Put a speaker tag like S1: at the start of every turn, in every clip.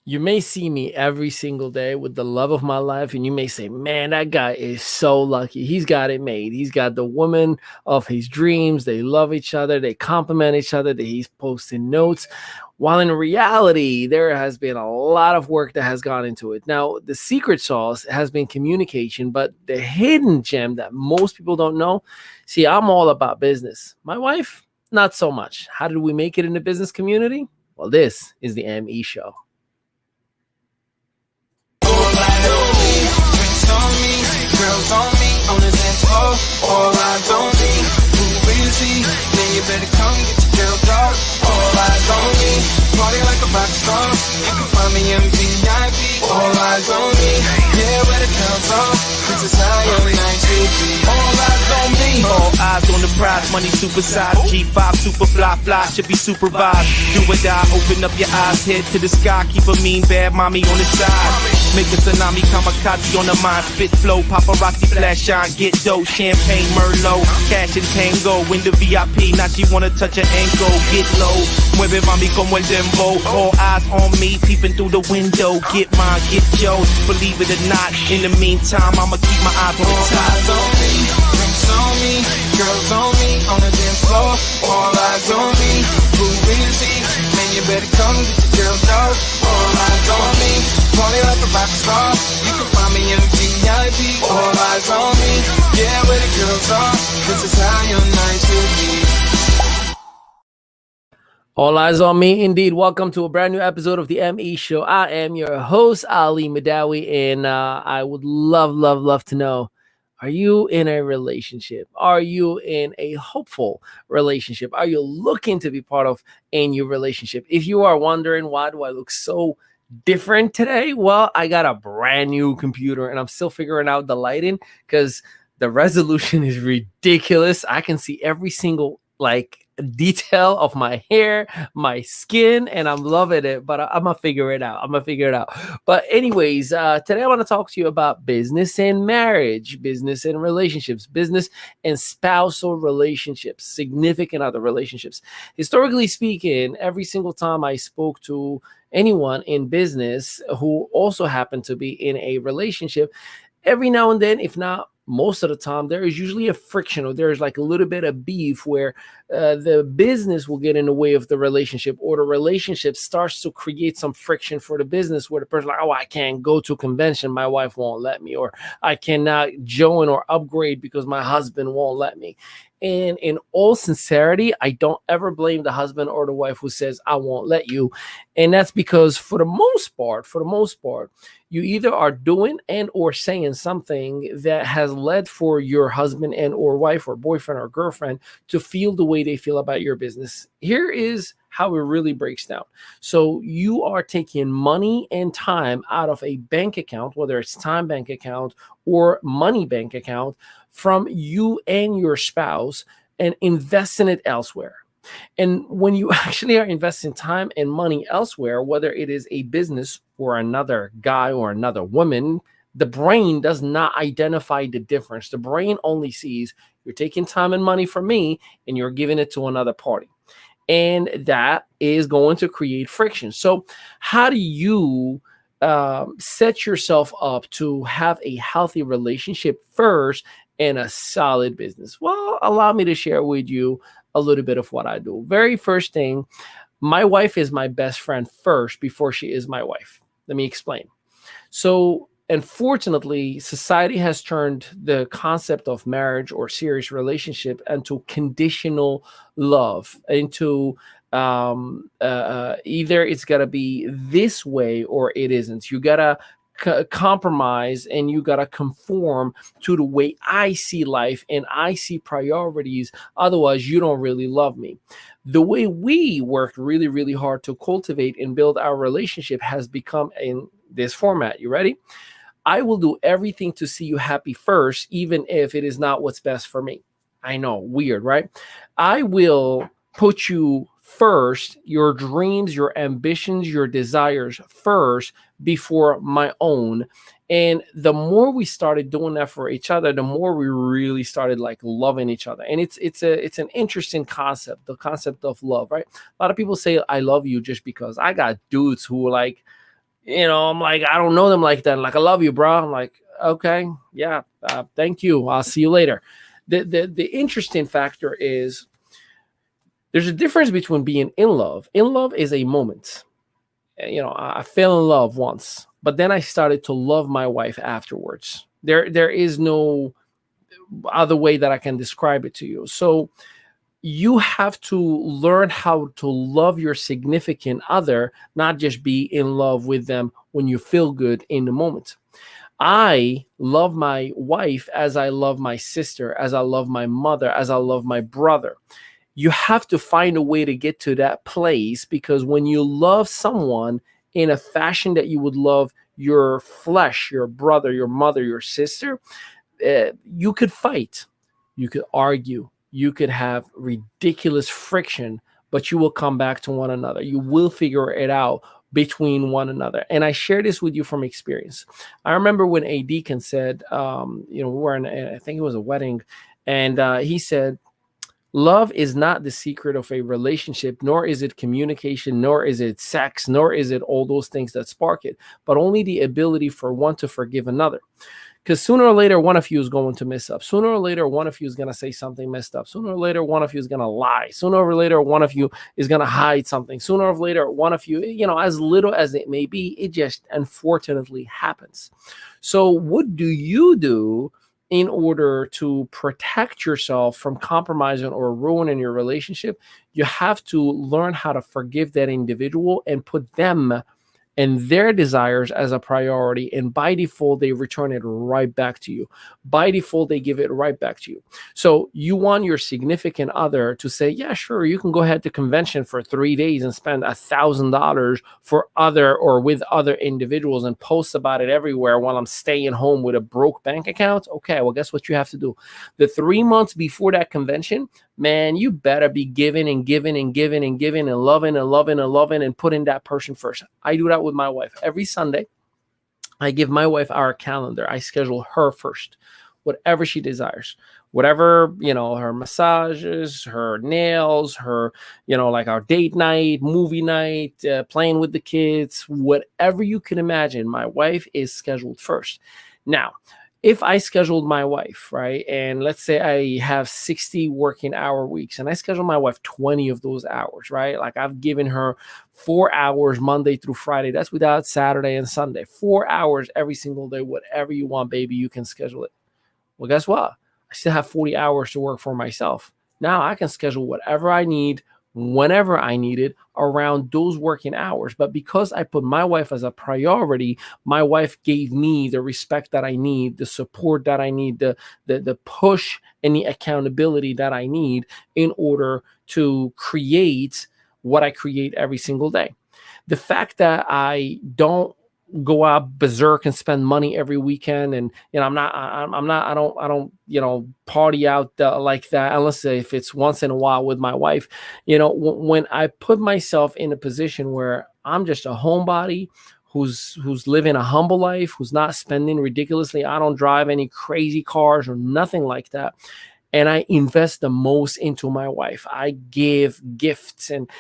S1: You may see me every single day with the love of my life, and you may say, man, that guy is so lucky. He's got it made. He's got the woman of his dreams. They love each other, they compliment each other, that he's posting notes. While in reality, there has been a lot of work that has gone into it. Now, the secret sauce has been communication, but the hidden gem that most people don't know, see, I'm all about business. My wife, not so much. How did we make it in the business community? Well, this is the ME Show.
S2: Girls on me, on the dance floor, all eyes on me. Who will see? Then you better come get your girl dog. All eyes on me, party like a rock star. You can find me in VIP. All eyes on me, yeah, where the girls are. This is how your night should be. All eyes on me,
S3: all eyes on the prize, money supersized. G5 super fly, should be supervised. Do or die, open up your eyes, head to the sky. Keep a mean bad mommy on the side. Make a tsunami, kamikaze on the mind. Spit flow, paparazzi flash shine. Get dough, champagne, Merlot. Cash and tango, in the VIP. Now she wanna touch her ankle. Get low, mueve mami como el dembow. All eyes on me, peeping through the window. Get mine, get yours, believe it or not. In the meantime, I'ma keep my eyes on the top.
S2: All eyes on me, drinks on me, girls on me, on the dance floor. All eyes on me, who will see? Man, you better come get your girl dog. All eyes on me, party like a rock star. You can find me in VIP. All eyes on me, yeah, where the girls are. This is how your night should be.
S1: All eyes on me, indeed. Welcome to a brand new episode of the ME Show. I am your host, Ali Madawi, and I would love to know, are you in a relationship? Are you in a hopeful relationship? Are you looking to be part of a new relationship? If you are wondering, why do I look so different today? Well, I got a brand new computer, and I'm still figuring out the lighting because the resolution is ridiculous. I can see every single, detail of my hair, my skin, and I'm loving it, but I'm gonna figure it out. But anyways, today I want to talk to you about business and marriage, business and relationships, business and spousal relationships, significant other relationships. Historically speaking, every single time I spoke to anyone in business who also happened to be in a relationship, every now and then, if not most of the time, there is usually a friction, or there's like a little bit of beef where the business will get in the way of the relationship, or the relationship starts to create some friction for the business, where the person like, oh, I can't go to a convention, my wife won't let me, or I cannot join or upgrade because my husband won't let me. And in all sincerity, I don't ever blame the husband or the wife who says, I won't let you. And that's because for the most part, you either are doing and or saying something that has led for your husband and or wife or boyfriend or girlfriend to feel the way they feel about your business. Here is how it really breaks down. So you are taking money and time out of a bank account, whether it's time bank account or money bank account, from you and your spouse, and investing it elsewhere. And when you actually are investing time and money elsewhere, whether it is a business or another guy or another woman, the brain does not identify the difference. The brain only sees you're taking time and money from me and you're giving it to another party. And that is going to create friction. So how do you set yourself up to have a healthy relationship first and a solid business? Well, allow me to share with you a little bit of what I do. Very first thing, my wife is my best friend first before she is my wife. Let me explain. So, unfortunately, society has turned the concept of marriage or serious relationship into conditional love, into either it's got to be this way or it isn't. You got to compromise and you got to conform to the way I see life and I see priorities. Otherwise, you don't really love me. The way we worked really hard to cultivate and build our relationship has become in this format. You ready? I will do everything to see you happy first, even if it is not what's best for me. I know, weird, right? I will put you first, your dreams, your ambitions, your desires first before my own. And the more we started doing that for each other, the more we really started loving each other. And it's an interesting concept, the concept of love, right? A lot of people say I love you just because. I got dudes who I'm like, I don't know them like that. Like, I love you, bro. I'm like, okay, yeah, thank you. I'll see you later. The interesting factor is there's a difference between being in love. In love is a moment. I fell in love once, but then I started to love my wife afterwards. There is no other way that I can describe it to you. So you have to learn how to love your significant other, not just be in love with them when you feel good in the moment. I love my wife as I love my sister, as I love my mother, as I love my brother. You have to find a way to get to that place, because when you love someone in a fashion that you would love your flesh, your brother, your mother, your sister, you could fight, you could argue, you could have ridiculous friction, but you will come back to one another. You will figure it out between one another. And I share this with you from experience. I remember when A. Deacon said, we were in, I think it was a wedding, and he said, love is not the secret of a relationship, nor is it communication, nor is it sex, nor is it all those things that spark it, but only the ability for one to forgive another. Because sooner or later, one of you is going to mess up. Sooner or later, one of you is going to say something messed up. Sooner or later, one of you is going to lie. Sooner or later, one of you is going to hide something. Sooner or later, one of you, as little as it may be, it just unfortunately happens. So what do you do in order to protect yourself from compromising or ruining your relationship? You have to learn how to forgive that individual and put them and their desires as a priority, and by default they return it right back to you. By default they give it right back to you. So you want your significant other to say, yeah, sure, you can go ahead to convention for 3 days and spend $1,000 for other or with other individuals and post about it everywhere while I'm staying home with a broke bank account. Okay, well, guess what you have to do? The 3 months before that convention, man, you better be giving and giving and giving and giving and loving and loving and loving and putting that person first. I do that with my wife. Every Sunday, I give my wife our calendar. I schedule her first, whatever she desires, whatever, her massages, her nails, her, like our date night, movie night, playing with the kids, whatever you can imagine, my wife is scheduled first. Now, if I scheduled my wife, right, and let's say I have 60 working hour weeks and I schedule my wife 20 of those hours, right? Like I've given her 4 hours Monday through Friday. That's without Saturday and Sunday. 4 hours every single day. Whatever you want, baby, you can schedule it. Well, guess what? I still have 40 hours to work for myself. Now I can schedule whatever I need, whenever I need it, around those working hours. But because I put my wife as a priority, my wife gave me the respect that I need, the support that I need, the push and the accountability that I need in order to create what I create every single day. The fact that I don't go out berserk and spend money every weekend, and I don't party out like that, unless if it's once in a while with my wife. When I put myself in a position where I'm just a homebody who's living a humble life, who's not spending ridiculously, I don't drive any crazy cars or nothing like that, and I invest the most into my wife. I give gifts and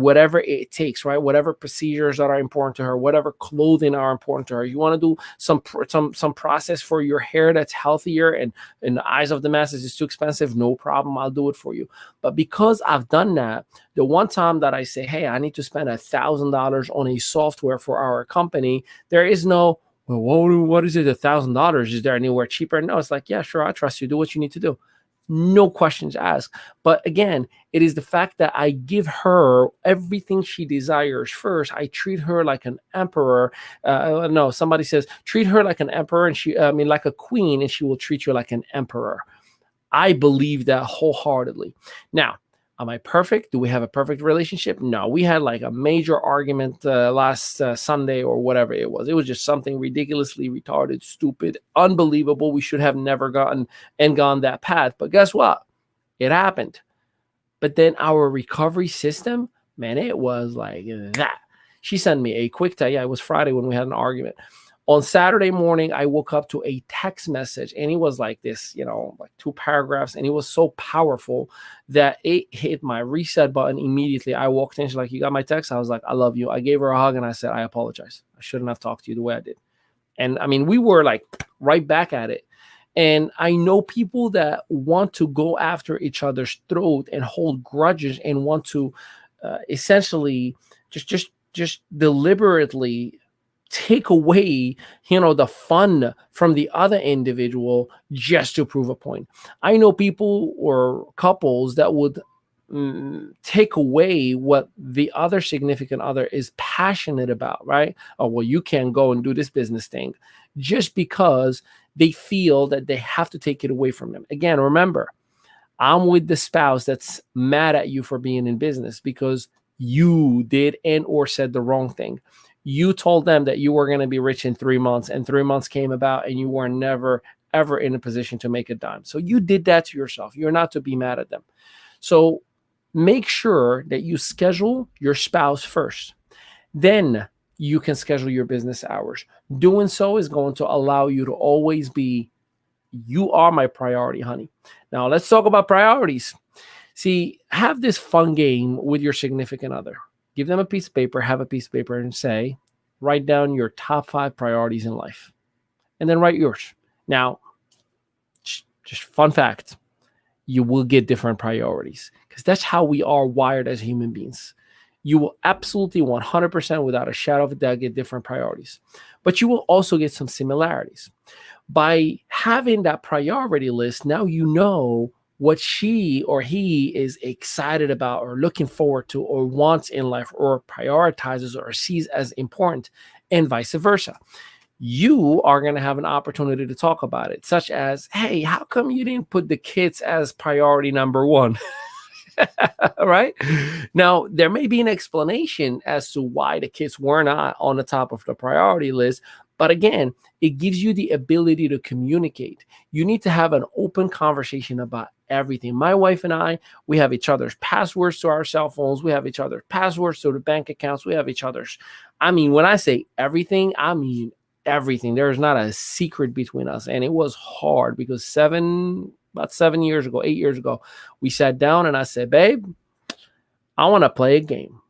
S1: whatever it takes, right? Whatever procedures that are important to her, whatever clothing are important to her. You want to do some process for your hair that's healthier and in the eyes of the masses is too expensive, no problem, I'll do it for you. But because I've done that, the one time that I say, hey, I need to spend $1,000 on a software for our company, there is no, well, what is it? $1,000? Is there anywhere cheaper? No, it's like, yeah, sure, I trust you. Do what you need to do. No questions asked. But again, it is the fact that I give her everything she desires first. I treat her like an emperor. No, somebody says, treat her like an emperor and like a queen, and she will treat you like an emperor. I believe that wholeheartedly. Now, am I perfect? Do we have a perfect relationship? No, we had like a major argument last Sunday or whatever it was. It was just something ridiculously retarded, stupid, unbelievable. We should have never gone that path. But guess what? It happened. But then our recovery system, man, it was like that. She sent me a quick text. Yeah, it was Friday when we had an argument. On Saturday morning, I woke up to a text message, and it was like this, like 2 paragraphs, and it was so powerful that it hit my reset button immediately. I walked in, she's like, "You got my text?" I was like, "I love you." I gave her a hug and I said, "I apologize. I shouldn't have talked to you the way I did." And I mean, we were like right back at it. And I know people that want to go after each other's throat and hold grudges and want to essentially just deliberately take away, the fun from the other individual just to prove a point. I know people or couples that would take away what the other significant other is passionate about, right? Oh, well, you can't go and do this business thing just because they feel that they have to take it away from them. Again, remember, I'm with the spouse that's mad at you for being in business because you did and or said the wrong thing. You told them that you were going to be rich in 3 months, and 3 months came about and you were never, ever in a position to make a dime. So you did that to yourself. You're not to be mad at them. So make sure that you schedule your spouse first. Then you can schedule your business hours. Doing so is going to allow you to always be, "You are my priority, honey." Now let's talk about priorities. See, have this fun game with your significant other. Give them a piece of paper, have a piece of paper, and say, write down your top 5 priorities in life. And then write yours. Now, just fun fact, you will get different priorities because that's how we are wired as human beings. You will absolutely 100% without a shadow of a doubt get different priorities. But you will also get some similarities. By having that priority list, now you know what she or he is excited about or looking forward to or wants in life or prioritizes or sees as important, and vice versa. You are going to have an opportunity to talk about it, such as, "Hey, how come you didn't put the kids as priority number 1?" Right? Now, there may be an explanation as to why the kids were not on the top of the priority list. But again, it gives you the ability to communicate. You need to have an open conversation about everything. My wife and I, we have each other's passwords to our cell phones. We have each other's passwords to the bank accounts. We have each other's. I mean, when I say everything, I mean everything. There is not a secret between us. And it was hard because about 7 years ago, 8 years ago, we sat down and I said, "Babe, I want to play a game.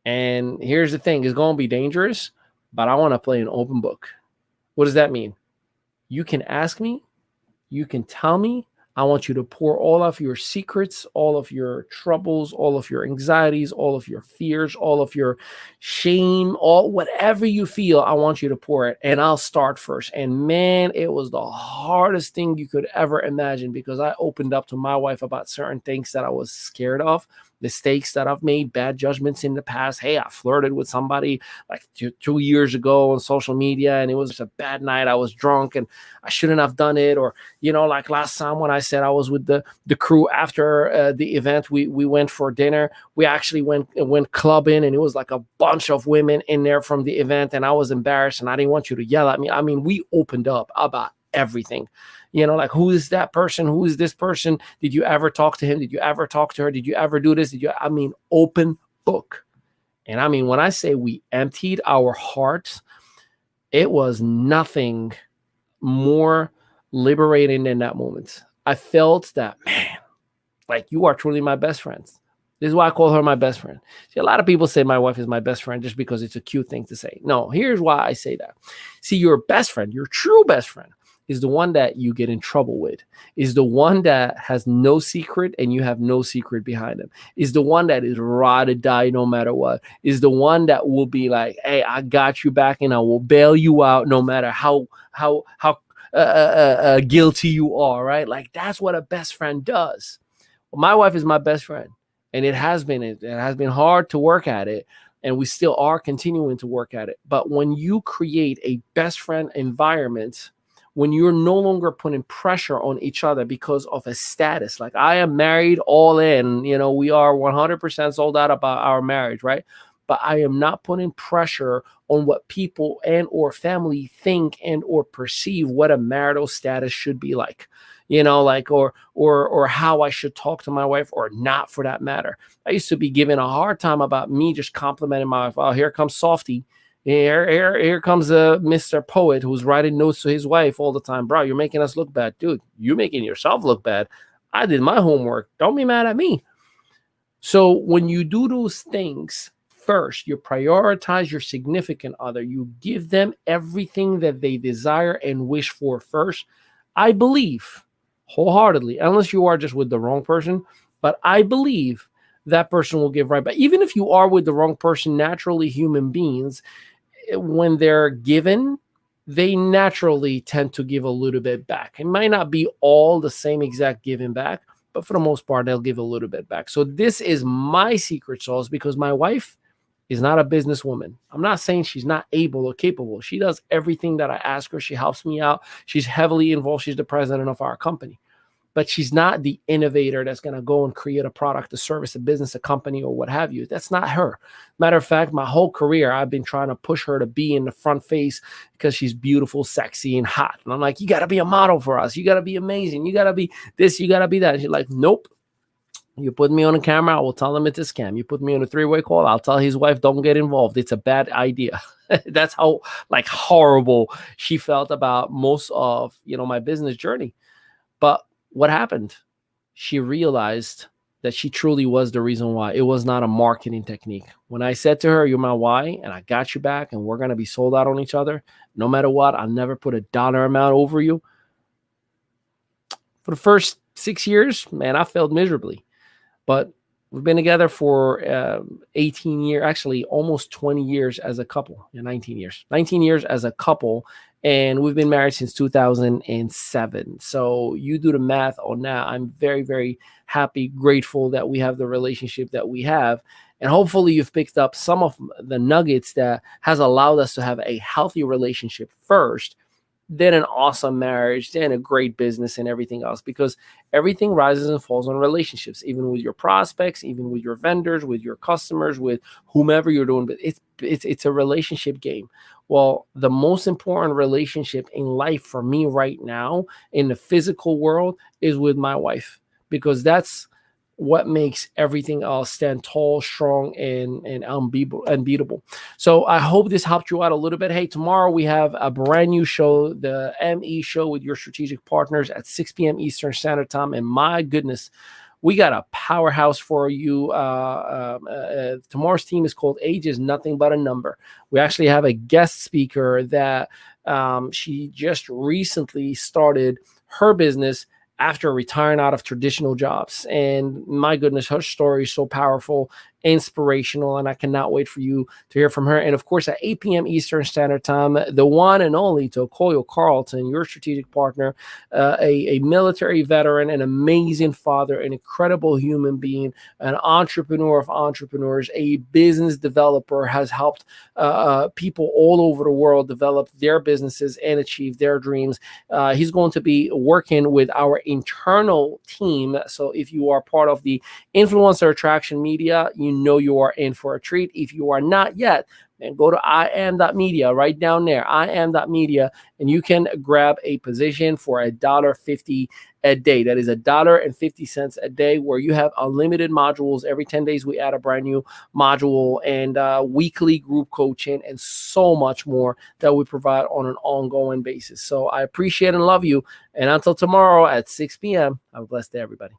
S1: And here's the thing, it's going to be dangerous, but I want to play an open book." What does that mean? You can ask me, you can tell me. I want you to pour all of your secrets, all of your troubles, all of your anxieties, all of your fears, all of your shame, whatever you feel, I want you to pour it. And I'll start first. And man, it was the hardest thing you could ever imagine because I opened up to my wife about certain things that I was scared of, mistakes that I've made, bad judgments in the past. Hey, I flirted with somebody like 2 years ago on social media, and it was a bad night. I was drunk and I shouldn't have done it. Or, like last time when I said I was with the crew after the event, we went for dinner. We actually went clubbing, and it was like a bunch of women in there from the event, and I was embarrassed and I didn't want you to yell at me. I mean, we opened up about everything. Like, who is that person? Who is this person? Did you ever talk to him? Did you ever talk to her? Did you ever do this? Open book. And I mean, when I say we emptied our hearts, it was nothing more liberating than that moment. I felt that, man, like, you are truly my best friend. This is why I call her my best friend. See, a lot of people say my wife is my best friend just because it's a cute thing to say. No, here's why I say that. See, your best friend, your true best friend, is the one that you get in trouble with, is the one that has no secret and you have no secret behind them, is the one that is ride or die no matter what, is the one that will be like, "Hey, I got you back and I will bail you out no matter how guilty you are," right? Like, that's what a best friend does. Well, my wife is my best friend, and it has been hard to work at it, and we still are continuing to work at it. But when you create a best friend environment, when you're no longer putting pressure on each other because of a status, like, I am married all in, we are 100% sold out about our marriage, right? But I am not putting pressure on what people and or family think and or perceive what a marital status should be like, or how I should talk to my wife or not, for that matter. I used to be given a hard time about me just complimenting my wife. "Oh, here comes Softy. Here comes a Mr. Poet who's writing notes to his wife all the time. Bro, you're making us look bad. Dude, you're making yourself look bad. I did my homework. Don't be mad at me. So when you do those things, first, you prioritize your significant other. You give them everything that they desire and wish for first. I believe wholeheartedly, unless you are just with the wrong person, but I believe that person will give right back. Even if you are with the wrong person, naturally human beings, when they're given, they naturally tend to give a little bit back. It might not be all the same exact giving back, but for the most part, they'll give a little bit back. So this is my secret sauce because my wife is not a businesswoman. I'm not saying she's not able or capable. She does everything that I ask her. She helps me out. She's heavily involved. She's the president of our company. But she's not the innovator that's going to go and create a product, a service, a business, a company, or what have you. That's not her. Matter of fact, my whole career, I've been trying to push her to be in the front face because she's beautiful, sexy, and hot. And I'm like, you got to be a model for us. You got to be amazing. You got to be this. You got to be that. And she's like, nope. You put me on a camera, I will tell him it's a scam. You put me on a three-way call, I'll tell his wife, don't get involved. It's a bad idea. That's how horrible she felt about most of, my business journey. But what happened? She realized that she truly was the reason why. It was not a marketing technique. When I said to her, you're my why, and I got you back, and we're going to be sold out on each other, no matter what, I'll never put a dollar amount over you. For the first 6 years, man, I failed miserably. But we've been together for 18 years, actually almost 20 years as a couple. 19 years as a couple. And we've been married since 2007. So you do the math on that. I'm very, very happy, grateful that we have the relationship that we have. And hopefully you've picked up some of the nuggets that has allowed us to have a healthy relationship first, then an awesome marriage, then a great business and everything else, because everything rises and falls on relationships, even with your prospects, even with your vendors, with your customers, with whomever you're doing. But it's a relationship game. Well, the most important relationship in life for me right now in the physical world is with my wife, because that's what makes everything else stand tall, strong, and unbeatable. So I hope this helped you out a little bit. Hey, tomorrow we have a brand new show, the ME Show with your strategic partners at 6 p.m. Eastern Standard Time. And my goodness, we got a powerhouse for you. Tomorrow's theme is called Age is Nothing But a Number. We actually have a guest speaker that she just recently started her business after retiring out of traditional jobs. And my goodness, her story is so powerful, inspirational, and I cannot wait for you to hear from her. And of course, at 8 p.m. Eastern Standard Time, the one and only Tokoyo Carlton, your strategic partner, a military veteran, an amazing father, an incredible human being, an entrepreneur of entrepreneurs, a business developer, has helped people all over the world develop their businesses and achieve their dreams. He's going to be working with our internal team. So if you are part of the Influencer Attraction Media, you know you are in for a treat. If you are not yet, then go to iam.media right down there, iam.media, and you can grab a position for $1.50 a day. That is $1.50 a day, where you have unlimited modules. Every 10 days, we add a brand new module, and weekly group coaching, and so much more that we provide on an ongoing basis. So I appreciate and love you. And until tomorrow at 6 p.m., have a blessed day, everybody.